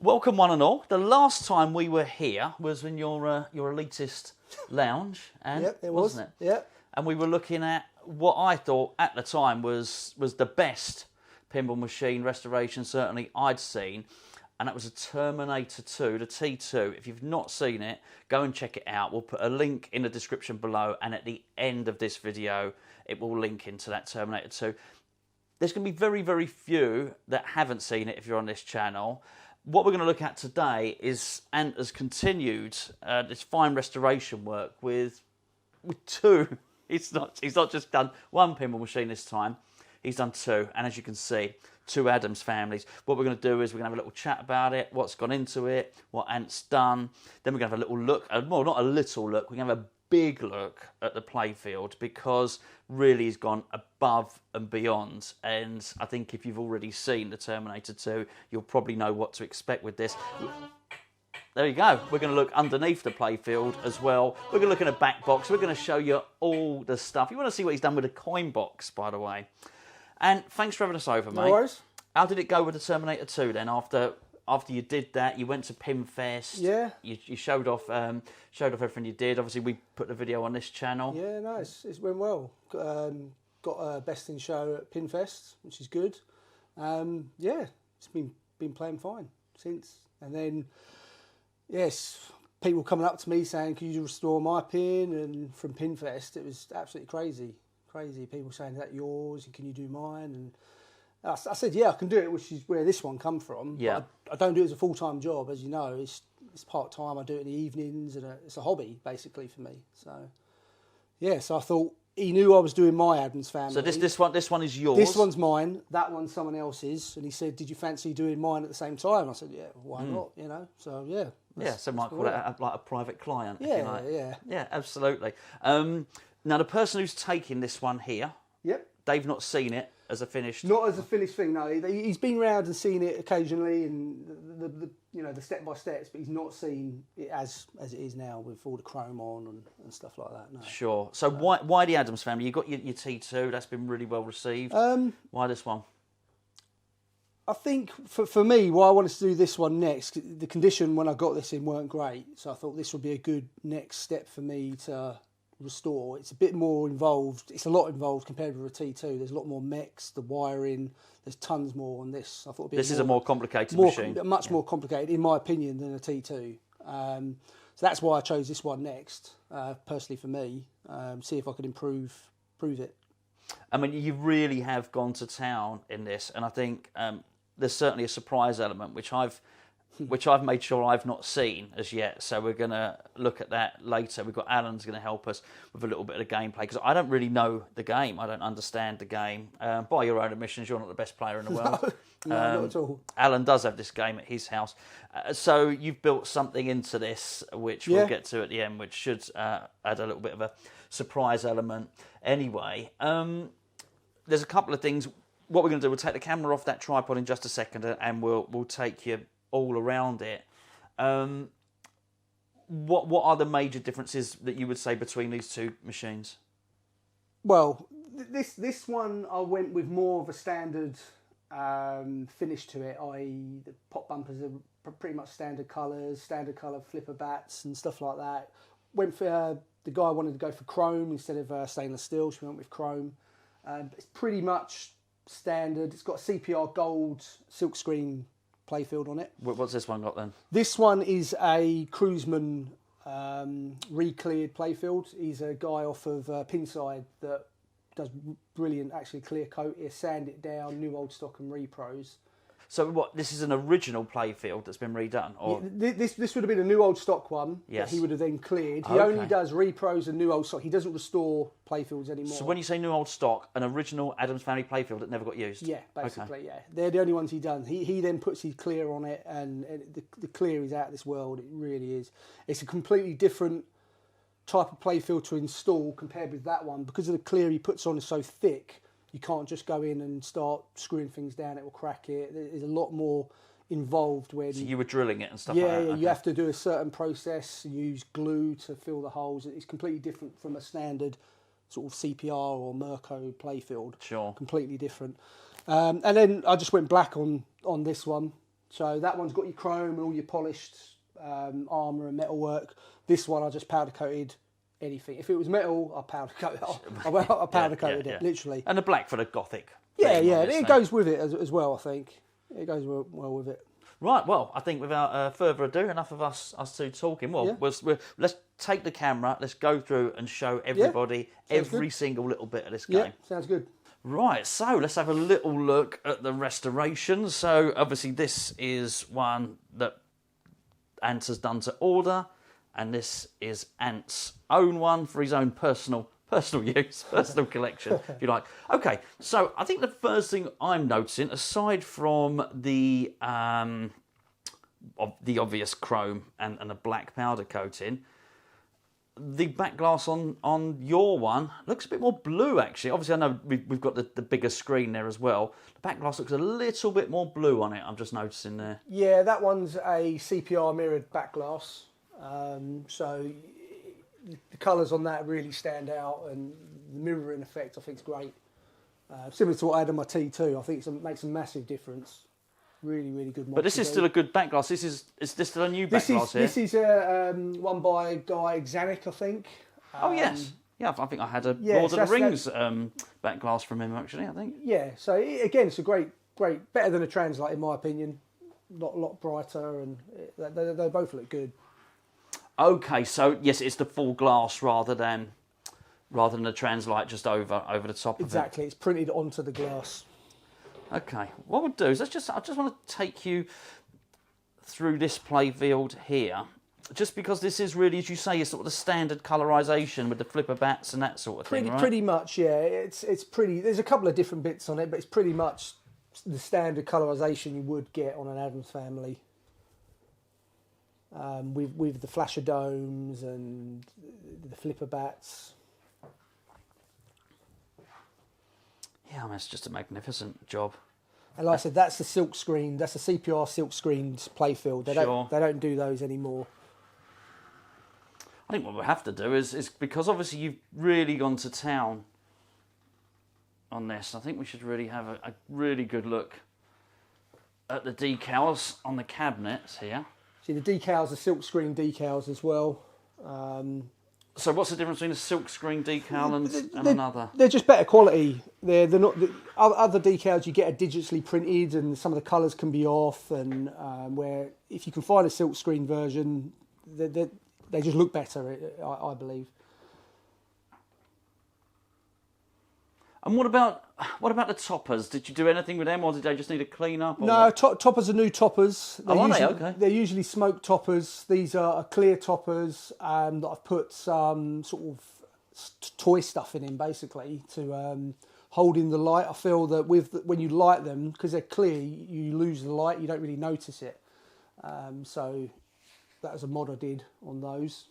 Welcome one and all. The last time we were here was in your elitist lounge, and Yep, it wasn't was. it? Yep. And we were looking at what I thought at the time was the best pinball machine restoration certainly I'd seen, and that was a Terminator 2, the T2. If you've not seen it, go and check it out. We'll put a link in the description below, and at the end of this video, it will link into that Terminator 2. There's going to be very, very few that haven't seen it if you're on this channel. What we're going to look at today is Ant has continued this fine restoration work with two. He's not just done one pinball machine this time. He's done two, and as you can see, two Addams families. What we're going to do is we're going to have a little chat about it, what's gone into it, what Ant's done. Then we're going to have a little look, well, not a little look, we're going to have a big look at the playfield, because really he's gone above and beyond. And I think if you've already seen the Terminator 2, you'll probably know what to expect with this. There you go. We're going to look underneath the playfield as well. We're going to look in a back box. We're going to show you all the stuff. You want to see what he's done with the coin box, by the way. And thanks for having us over, mate. No worries. How did it go with the Terminator 2 then? After you did that, you went to Pinfest. Yeah. You showed off everything you did. Obviously, we put the video on this channel. Yeah, no, it went well. Got a best in show at Pinfest, which is good. Yeah, it's been playing fine since. And then, yes, people coming up to me saying, "Can you restore my pin?" And from Pinfest, it was absolutely crazy. People saying, "Is that yours? And can you do mine?" And I said, "Yeah, I can do it," which is where this one come from. Yeah. But I don't do it as a full-time job, as you know. It's part-time. I do it in the evenings, and it's a hobby, basically, for me. So, yeah, so I thought he knew I was doing my Addams Family. So this one is yours? This one's mine. That one's someone else's. And he said, "Did you fancy doing mine at the same time?" I said, "Yeah, why not?" You know, so, yeah. Yeah, so might call it like a private client, if you like. Yeah. Yeah, absolutely. Now, the person who's taking this one here, Yep. they've not seen it as a finished... Not as a finished thing, no. He's been round and seen it occasionally, and the step by steps, but he's not seen it as it is now with all the chrome on and stuff like that. No. Sure. So why the Addams Family? You got your T2. That's been really well received. Why this one? I think for me, why I wanted to do this one next, the condition when I got this in weren't great, so I thought this would be a good next step for me to restore. It's a bit more involved. It's a lot involved compared with a T2. There's a lot more mechs, the wiring. There's tons more on this. I thought This is a more complicated machine. Much more complicated, in my opinion, than a T2. So that's why I chose this one next, personally for me. See if I could improve it. I mean, you really have gone to town in this, and I think there's certainly a surprise element, which I've made sure I've not seen as yet. So we're going to look at that later. We've got Alan's going to help us with a little bit of the gameplay, because I don't really know the game. I don't understand the game. By your own admissions, you're not the best player in the world. No, not at all. Alan does have this game at his house. So you've built something into this, which we'll get to at the end, which should add a little bit of a surprise element anyway. There's a couple of things. What we're going to do, we'll take the camera off that tripod in just a second, and we'll take you all around it. What are the major differences that you would say between these two machines? Well, this one I went with more of a standard finish to it, i.e. the pop bumpers are pretty much standard colours, standard colour flipper bats and stuff like that. Went for the guy wanted to go for chrome instead of stainless steel, so we went with chrome. It's pretty much standard. It's got a CPR gold silkscreen playfield on it. What's this one got then? This one is a Cruiseman re-cleared playfield. He's a guy off of Pinside that does brilliant, actually clear coat. He sand it down, new old stock and repros. So what? This is an original playfield that's been redone, or this would have been a new old stock one. Yes. That he would have then cleared. He only does repros and new old stock. He doesn't restore playfields anymore. So when you say new old stock, an original Addams Family playfield that never got used. Yeah, basically, yeah. They're the only ones he done. He then puts his clear on it, and the clear is out of this world. It really is. It's a completely different type of playfield to install compared with that one, because of the clear he puts on is so thick. You can't just go in and start screwing things down, it will crack it. There's a lot more involved when... So you were drilling it and stuff like that? Yeah, you have to do a certain process, use glue to fill the holes. It's completely different from a standard sort of CPR or Mirko playfield. Sure. Completely different. And then I just went black on this one, So that one's got your chrome and all your polished armour and metalwork. This one I just powder coated anything. If it was metal, I powder coated it. I powder coated it, literally. And the black for the Gothic. Yeah, it goes with it as well, I think. It goes well with it. Right, well, I think without further ado, enough of us two talking. Well, let's take the camera, let's go through and show everybody every single little bit of this game. Yeah, sounds good. Right, so let's have a little look at the restoration. So obviously this is one that Ant has done to order, and this is Ant's own one for his own personal use, personal collection, if you like. Okay, so I think the first thing I'm noticing, aside from the obvious chrome and the black powder coating, the back glass on your one looks a bit more blue, actually. Obviously, I know we've got the bigger screen there as well. The back glass looks a little bit more blue on it, I'm just noticing there. Yeah, that one's a CPR mirrored back glass. So the colours on that really stand out, and the mirroring effect I think is great. Similar to what I had on my T2, I think it makes a massive difference. Really, really good. But this is still a good back glass. Is this still a new back glass here? This is one by Guy Xanic, I think. Oh yes, yeah. I think I had a Lord of the Rings back glass from him actually. I think. Yeah. So again, it's a great, better than a Translite in my opinion. A lot brighter, and they both look good. Okay, so yes, it's the full glass rather than the Translite just over the top of it. Exactly, it's printed onto the glass. Okay, what we'll do is I just want to take you through this play field here, just because this is really, as you say, is sort of the standard colorization with the flipper bats and that sort of thing, right? Pretty much, yeah. It's pretty. There's a couple of different bits on it, but it's pretty much the standard colorization you would get on an Addams Family. With the flasher domes and the flipper bats. Yeah, I mean, it's just a magnificent job. And like I said, that's the silk screen. That's the CPR silk screened playfield. They don't do those anymore. I think what we'll have to do is because obviously you've really gone to town on this. I think we should really have a really good look at the decals on the cabinets here. See, the decals are silk screen decals as well. So what's the difference between a silk screen decal and another? They're just better quality. They're not other decals you get are digitally printed, and some of the colours can be off. And where if you can find a silk screen version, they just look better. I believe. And what about the toppers? Did you do anything with them, or did they just need a clean up? No, toppers are new toppers. Are they? Okay. They're usually smoke toppers. These are clear toppers that I've put some sort of toy stuff in basically to hold in the light. I feel that when you light them, because they're clear, you lose the light. You don't really notice it. So that was a mod I did on those.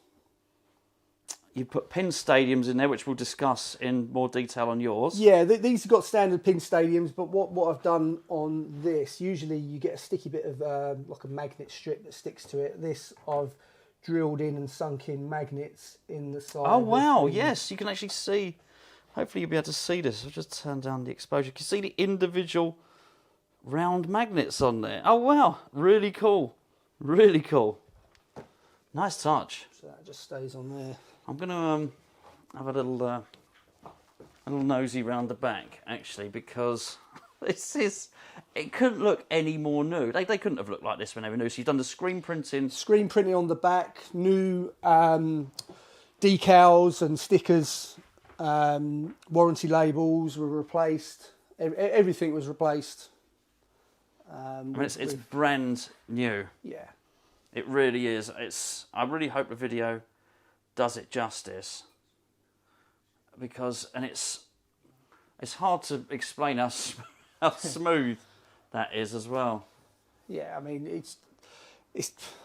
You put pin stadiums in there, which we'll discuss in more detail on yours. Yeah, these have got standard pin stadiums, but what I've done on this, usually you get a sticky bit of like a magnet strip that sticks to it. This I've drilled in and sunk in magnets in the side. Oh wow, yes, you can actually see. Hopefully you'll be able to see this. I'll just turn down the exposure. You can see the individual round magnets on there. Oh wow, really cool. Really cool. Nice touch. So that just stays on there. I'm going to have a little nosy round the back, actually, because it couldn't look any more new. They couldn't have looked like this when they were new. So you've done the screen printing. Screen printing on the back, new decals and stickers, warranty labels were replaced. Everything was replaced. I mean, it's brand new. Yeah. It really is. I really hope the video does it justice, because it's hard to explain how smooth that is as well. Yeah, I mean it's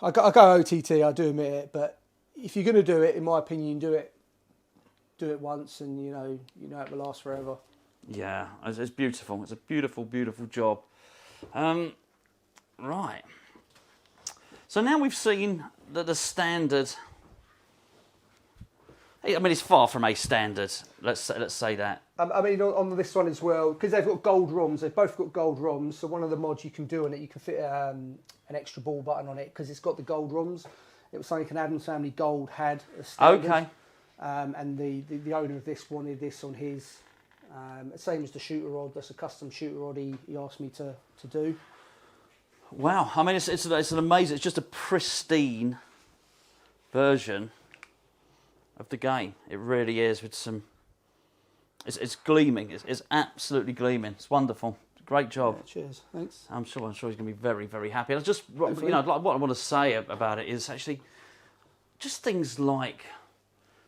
I go OTT, I do admit it, but if you're going to do it, in my opinion, do it once, and you know it will last forever. Yeah, it's beautiful. It's a beautiful, beautiful job. Right. So now we've seen the standard. I mean, it's far from a standard. Let's say that. I mean, on this one as well, because they've got gold ROMs. They've both got gold ROMs. So one of the mods you can do on it, you can fit an extra ball button on it because it's got the gold ROMs. It was something an Addams Family Gold had as standard. Okay. And the owner of this wanted this on his. Same as the shooter rod. That's a custom shooter rod he asked me to do. Wow. I mean, it's an amazing. It's just a pristine version of the game. It really is, with some. It's gleaming. It's absolutely gleaming. It's wonderful. Great job. Yeah, cheers. Thanks. I'm sure he's going to be very, very happy. I just, what I want to say about it is actually just things like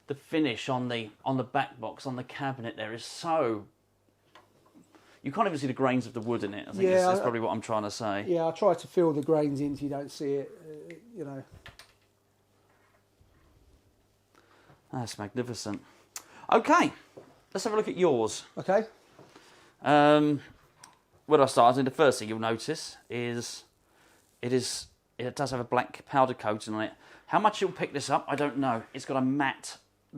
the finish on the back box, on the cabinet. There is so. You can't even see the grains of the wood in it. I think that's probably what I'm trying to say. Yeah, I try to fill the grains in so you don't see it. That's magnificent. Okay, let's have a look at yours. Okay. Where do I start? I think the first thing you'll notice is it does have a black powder coating on it. How much you'll pick this up, I don't know. It's got a matte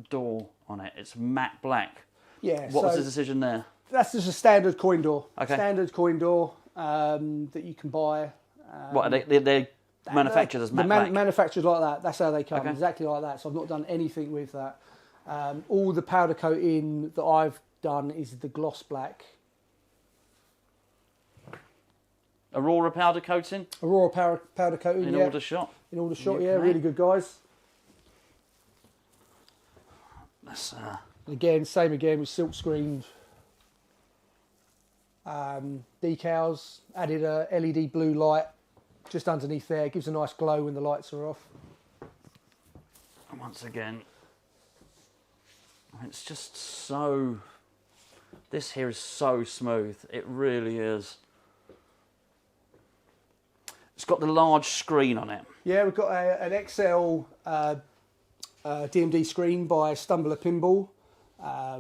door on it. It's matte black. Yeah. What was the decision there? That's just a standard coin door. Okay. Standard coin door that you can buy. What are they're manufactured as matte black? Manufactured like that. That's how they come. Okay. Exactly like that. So I've not done anything with that. All the powder coating that I've done is the gloss black. Aurora powder coating? Aurora powder coating, in Aldershot? In Aldershot, yeah. Really good guys. That's, Again, same again with silk screened decals. Added a LED blue light just underneath there. It gives a nice glow when the lights are off. And once again, it's just so... This here is so smooth. It really is. It's got the large screen on it. Yeah, we've got an XL DMD screen by Stumbler Pinball.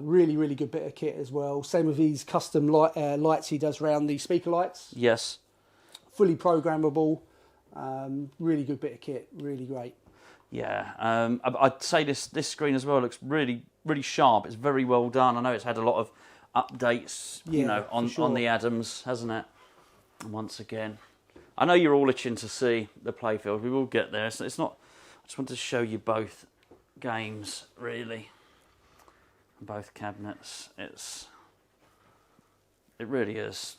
Really, really good bit of kit as well. Same with these custom lights he does around the speaker lights. Yes. Fully programmable. Really good bit of kit. Really great. Yeah. I'd say this screen as well looks really, really sharp. It's very well done. I know it's had a lot of updates, on the Addams, hasn't it? And once again, I know you're all itching to see the playfield. We will get there. So it's not. I just want to show you both games, really. Both cabinets. It really is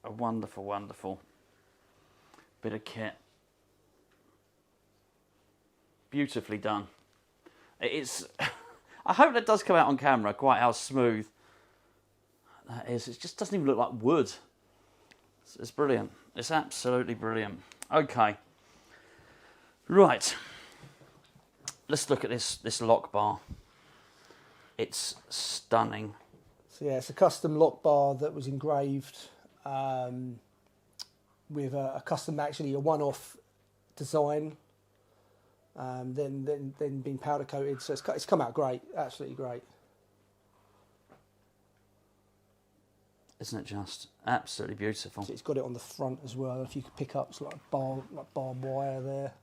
a wonderful, wonderful bit of kit. Beautifully done. It's. I hope that does come out on camera. Quite how smooth that is. It just doesn't even look like wood. It's brilliant. It's absolutely brilliant. Okay. Right. Let's look at this lock bar. It's stunning. So yeah, it's a custom lock bar that was engraved with a custom, actually a one-off design. Then been powder coated. So it's come out great. Absolutely great. Isn't it just absolutely beautiful? So it's got it on the front as well. If you could pick up, it's like barbed wire there,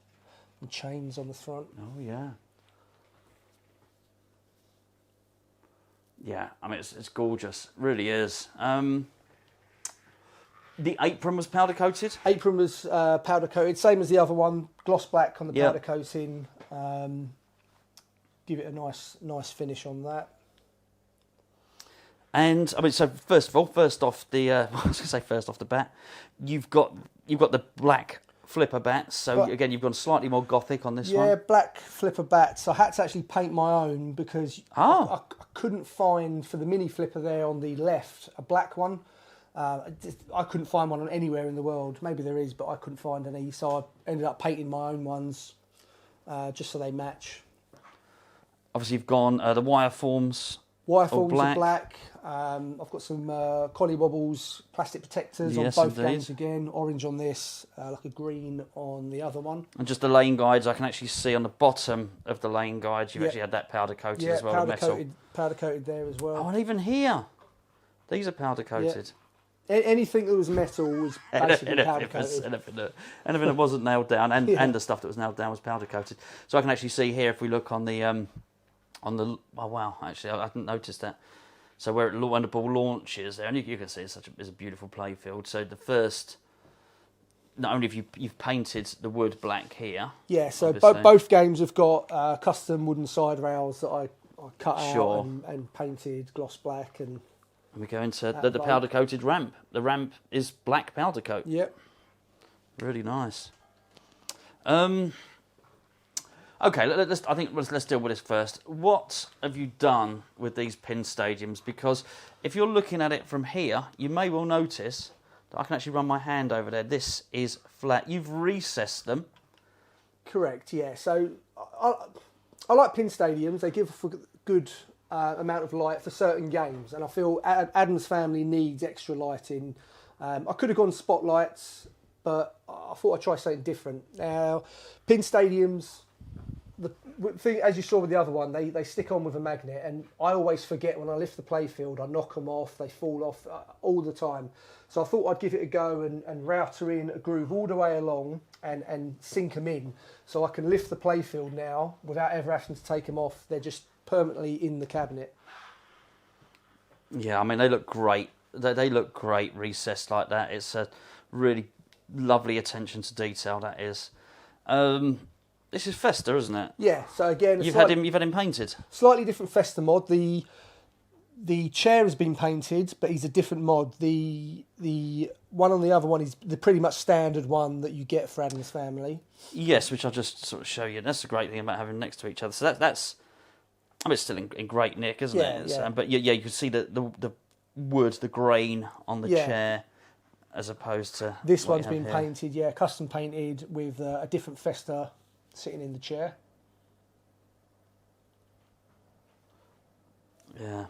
and chains on the front. Oh yeah. Yeah, I mean it's gorgeous. It really is. The apron was powder coated. Apron was powder coated, same as the other one. Gloss black on the powder Yep. coating. Give it a nice finish on that. And I mean, so first off the bat, you've got the black flipper bats. So again, you've gone slightly more gothic on this one. Yeah, black flipper bats. I had to actually paint my own because I couldn't find, for the mini flipper there on the left, a black one. I couldn't find one anywhere in the world. Maybe there is, but I couldn't find any. So I ended up painting my own ones just so they match. Obviously, you've gone the wire forms. Wire forms are black. I've got some collie wobbles, plastic protectors on both games again. Orange on this, like a green on the other one. And just the lane guides, I can actually see on the bottom of the lane guides, you've actually had that powder coated as well. Powder coated there as well. Oh, and even here, these are powder coated. Yeah. Anything that was metal was basically powder coated. Anything that wasn't nailed down, and the stuff that was nailed down was powder coated. So I can actually see here, if we look on the on the... Oh, wow, actually, I hadn't noticed that. So when the ball launches there, and you can see it's a beautiful play field. So the first... Not only have you've painted the wood black here... Yeah, so both games have got custom wooden side rails that I cut out and painted gloss black. And we go into the powder-coated ramp. The ramp is black powder coat. Yep. Really nice. Okay, let's deal with this first. What have you done with these pin stadiums? Because if you're looking at it from here, you may well notice that I can actually run my hand over there. This is flat. You've recessed them. Correct, yeah. So I like pin stadiums. They give a good amount of light for certain games, and I feel Addams Family needs extra lighting. I could have gone spotlights, but I thought I'd try something different. Now, pin stadiums, the thing, as you saw with the other one, they stick on with a magnet, and I always forget when I lift the playfield, I knock them off, they fall off all the time. So I thought I'd give it a go and router in a groove all the way along and sink them in, so I can lift the playfield now without ever having to take them off. They're just permanently in the cabinet. Yeah, I mean, they look great. They look great recessed like that. It's a really lovely attention to detail, that is. This is Festa, isn't it? Yeah, so again... You've had him painted? Slightly different Festa mod. The chair has been painted, but he's a different mod. The one on the other one is the pretty much standard one that you get for Addams Family. Yes, which I'll just sort of show you. That's the great thing about having them next to each other. So that's I mean, it's still in great nick, isn't it? Yeah. But yeah, you can see the wood, the grain on the chair, as opposed to this one's been painted. Yeah, custom painted with a different Festa sitting in the chair. Yeah,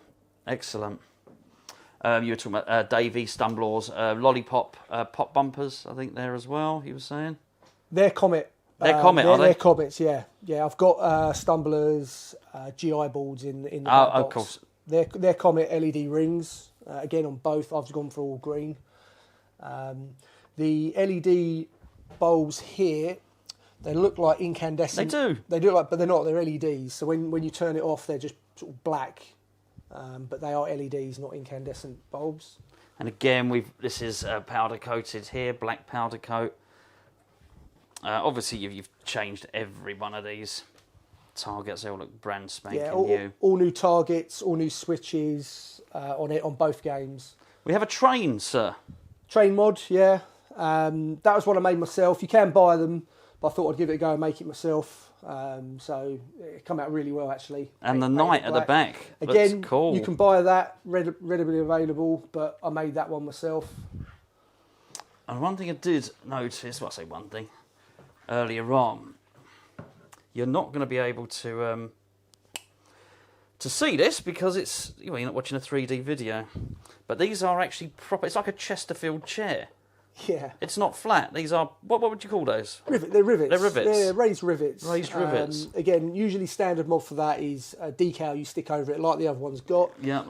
excellent. You were talking about Davey Stumblor's lollipop pop bumpers, I think, there as well, he was saying. They're Comet. They're Comet, are they? They're Comets, yeah. Yeah, I've got Stumblers, GI boards in the box. Of course. They're Comet LED rings. Again, on both, I've gone for all green. The LED bulbs here, they look like incandescent. They do. They do like, but they're not. They're LEDs. So when you turn it off, they're just sort of black. But they are LEDs, not incandescent bulbs. And again, this is powder coated here, black powder coat. Obviously, you've changed every one of these targets. They all look brand spanking new. All new targets, all new switches on both games. We have a train, sir. Train mod, yeah. That was one I made myself. You can buy them, but I thought I'd give it a go and make it myself. So it came out really well, actually. And the knight at the back. Again, looks cool. You can buy that, readily available, but I made that one myself. And one thing I did notice, well, I say one thing, earlier on, you're not going to be able to see this because you're not watching a 3D video. But these are actually proper. It's like a Chesterfield chair. Yeah. It's not flat. These are, what would you call those? They're rivets. They're rivets. Yeah, raised rivets. Raised rivets. Again, usually standard mod for that is a decal you stick over it, like the other one's got. Yeah,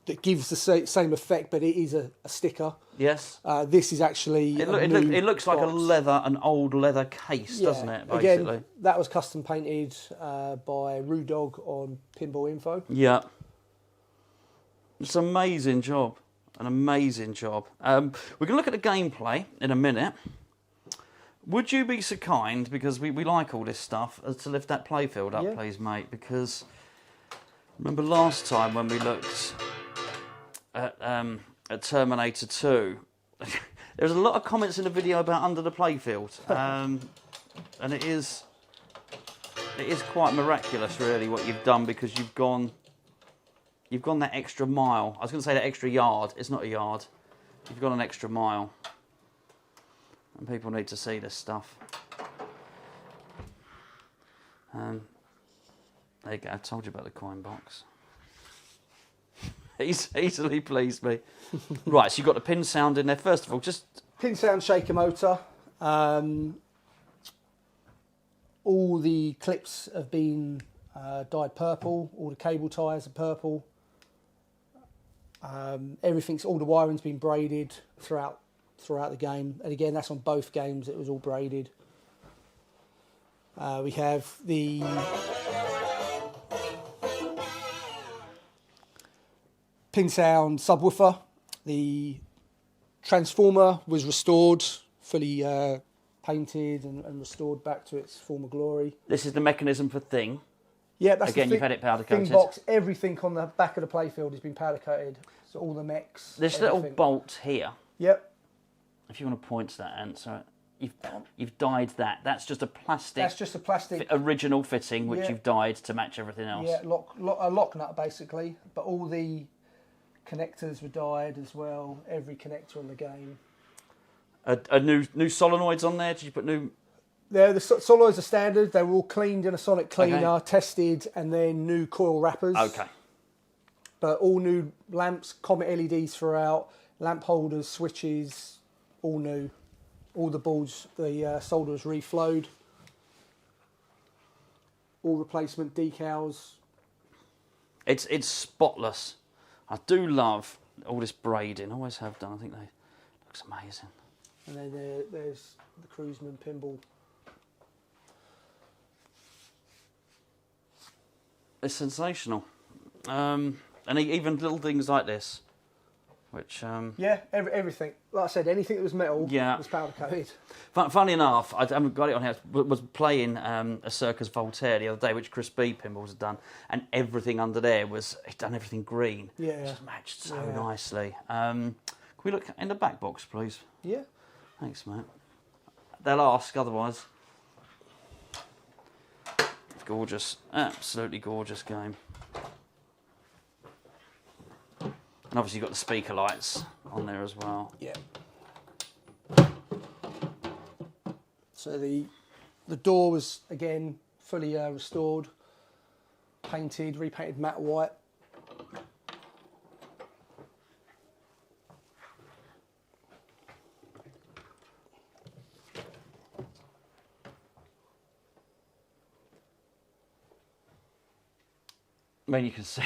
that gives the same effect, but it is a sticker. Yes. This is actually it looks like an old leather case, doesn't it, basically? Again, that was custom painted by Rue Dog on Pinball Info. Yeah. It's an amazing job. An amazing job. We're going to look at the gameplay in a minute. Would you be so kind, because we like all this stuff, as to lift that playfield up, please, mate? Because remember last time when we looked at Terminator 2, there was a lot of comments in the video about under the playfield, and it is quite miraculous, really, what you've done, because you've gone that extra mile. I was going to say that extra yard. It's not a yard. You've gone an extra mile. And people need to see this stuff. There you go. I told you about the coin box. He's easily pleased me. Right, so you've got the pin sound in there. First of all, just... Pin sound shaker motor. All the clips have been dyed purple. All the cable ties are purple. All the wiring's been braided throughout the game, and again, that's on both games. It was all braided. We have the pin sound subwoofer. The transformer was restored, fully painted and restored back to its former glory. This is the mechanism for Thing. Yeah, that's again. You've had it powder coated. Thing box. Everything on the back of the playfield has been powder coated. So all the mechs. This little bolt here. Yep. If you want to point to that, Ant, so you've dyed that. That's just a plastic. That's just a plastic original fitting which you've dyed to match everything else. Yeah, a lock nut basically, but all the connectors were dyed as well. Every connector on the game. A new solenoids on there. Did you put new? The solenoids are standard. They were all cleaned in a sonic cleaner, tested, and then new coil wrappers. Okay. But all new lamps, Comet LEDs throughout, lamp holders, switches, all new. All the boards, the solder was reflowed. All replacement decals. It's spotless. I do love all this braiding. Always have done. I think they looks amazing. And then there's the Cruiseman pinball. It's sensational. And even little things like this, which yeah, everything. Like I said, anything that was metal was powder coated. Funny enough, I haven't got it on here. I was playing a Circus Voltaire the other day, which Chris B Pinballs had done, and everything under there he'd done everything green. Yeah, it just matched so nicely. Can we look in the back box, please? Yeah. Thanks, mate. They'll ask otherwise. Gorgeous, absolutely gorgeous game. And obviously you've got the speaker lights on there as well. Yeah. So the door was again fully restored, painted, repainted matte white. I mean, you can see,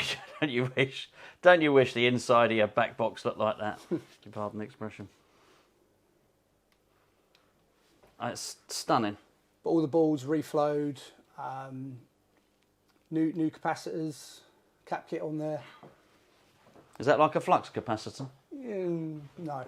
don't you wish the inside of your back box looked like that? If you pardon the expression. It's stunning. But all the balls reflowed, new capacitors, cap kit on there. Is that like a flux capacitor? No.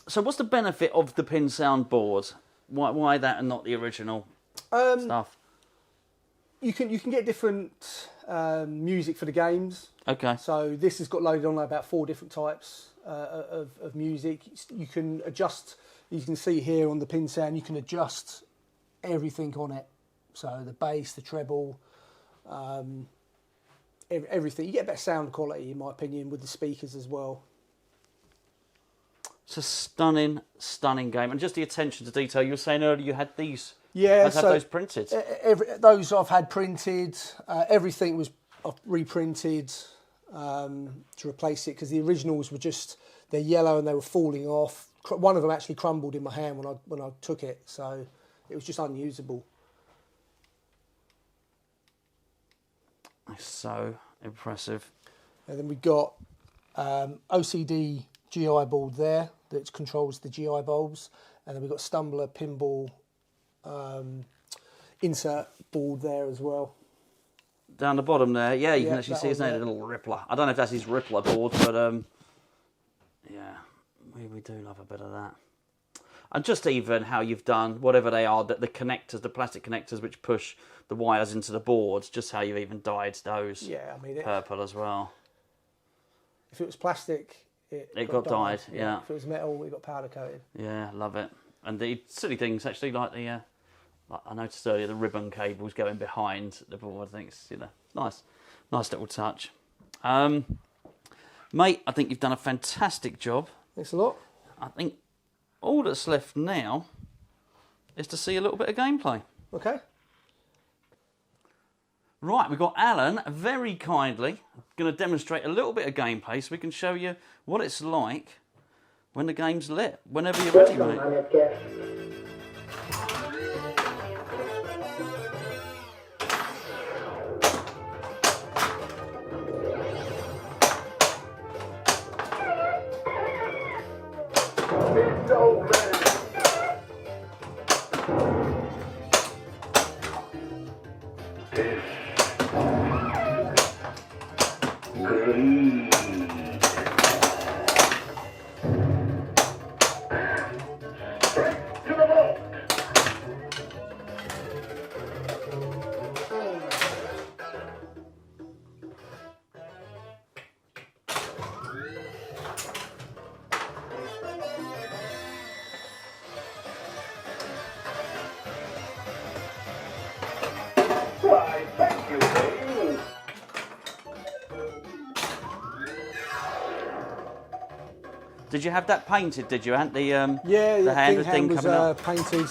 So what's the benefit of the pin sound board? Why that and not the original stuff? You can get different music for the games. Okay. So this has got loaded on about 4 different types of music. You can adjust. You can see here on the pin sound, you can adjust everything on it. So the bass, the treble, everything. You get better sound quality, in my opinion, with the speakers as well. It's a stunning, stunning game. And just the attention to detail, you were saying earlier you had these. Yeah, I've had those printed. Those I've had printed. Everything was reprinted to replace it because the originals were they're yellow and they were falling off. One of them actually crumbled in my hand when I took it, so it was just unusable. It's so impressive. And then we got OCD GI board there that controls the GI bulbs, and then we've got Stumbler pinball insert board there as well. Down the bottom there, you can actually see his name, a little Rippler. I don't know if that's his Rippler board, but yeah, we do love a bit of that. And just even how you've done, whatever they are, the connectors, the plastic connectors which push the wires into the boards, just how you've even dyed those purple as well. If it was plastic, it got dyed, yeah. If it was metal, it got powder coated. Yeah, love it. And the silly things, actually, like the, like I noticed earlier, the ribbon cables going behind the board. I think it's, nice little touch. Mate, I think you've done a fantastic job. Thanks a lot. I think all that's left now is to see a little bit of gameplay. Okay. Right, we've got Alan very kindly going to demonstrate a little bit of gameplay so we can show you what it's like when the game's lit. Whenever you're ready, mate. Green. To the vault. Why, thank you, Dave. Did you have that painted? Did you, Ant? Yeah, the the hand thing was coming up. painted.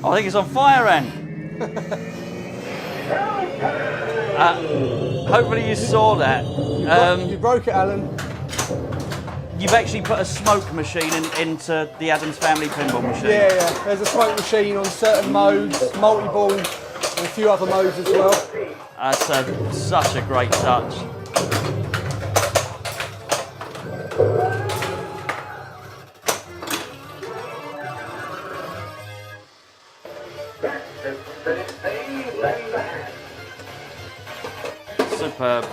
I think it's on fire, Ant. Hopefully you saw that. You broke it, Alan. You've actually put a smoke machine into the Addams Family Pinball Machine. Yeah, yeah. There's a smoke machine on certain modes, multi-ball, and a few other modes as well. That's such a great touch. Superb.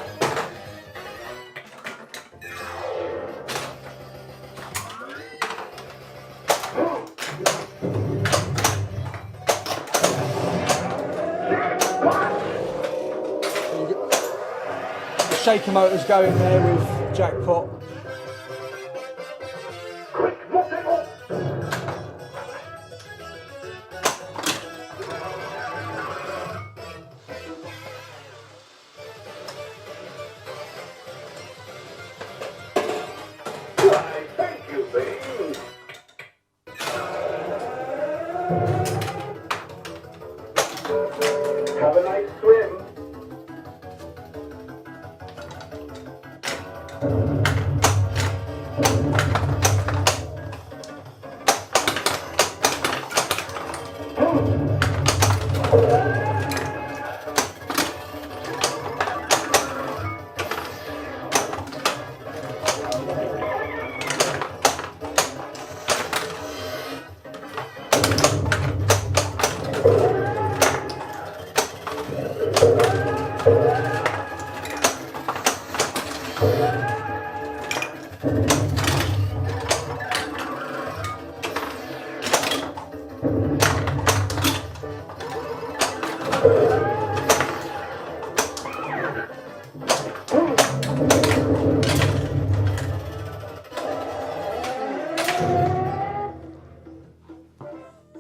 The shaker motor's going there with Jackpot. Have a nice swim.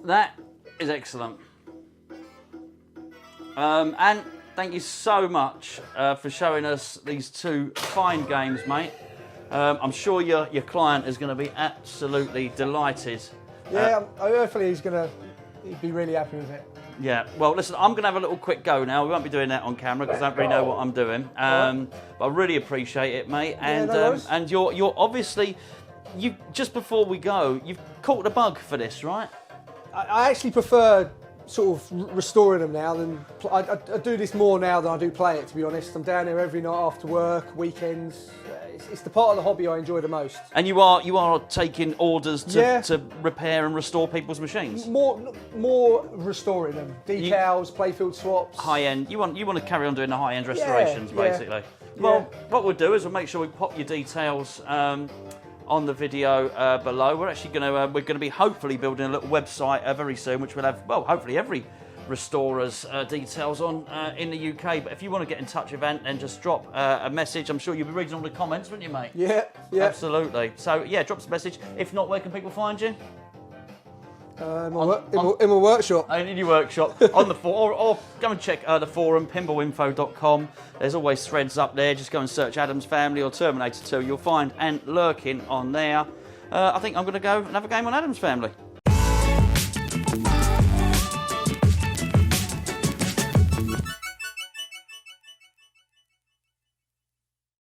That is excellent. And thank you so much for showing us these two fine games, mate. I'm sure your client is going to be absolutely delighted. Yeah, hopefully he'd be really happy with it. Yeah, well, listen, I'm going to have a little quick go now. We won't be doing that on camera because I don't really know what I'm doing. But I really appreciate it, mate. And no worries. and you're obviously, just before we go, you've caught the bug for this, right? I actually prefer sort of restoring them now. I do this more now than I do play it, to be honest. I'm down there every night after work, weekends. It's the part of the hobby I enjoy the most. And you are taking orders to repair and restore people's machines. More restoring them, decals, playfield swaps. High end. You want to carry on doing the high end restorations, basically. Yeah. Well, what we'll do is we'll make sure we pop your details on the video below. We're actually going to be hopefully building a little website very soon, which will have hopefully every restorer's details on in the UK. But if you want to get in touch with Ant, then just drop a message. I'm sure you'll be reading all the comments, wouldn't you, mate? Yeah. Absolutely. So yeah, drop us a message. If not, where can people find you? In my workshop. In your workshop, on the forum, or go and check the forum, pinballinfo.com. There's always threads up there. Just go and search Addams Family or Terminator 2. You'll find Ant lurking on there. I think I'm going to go and have a game on Addams Family.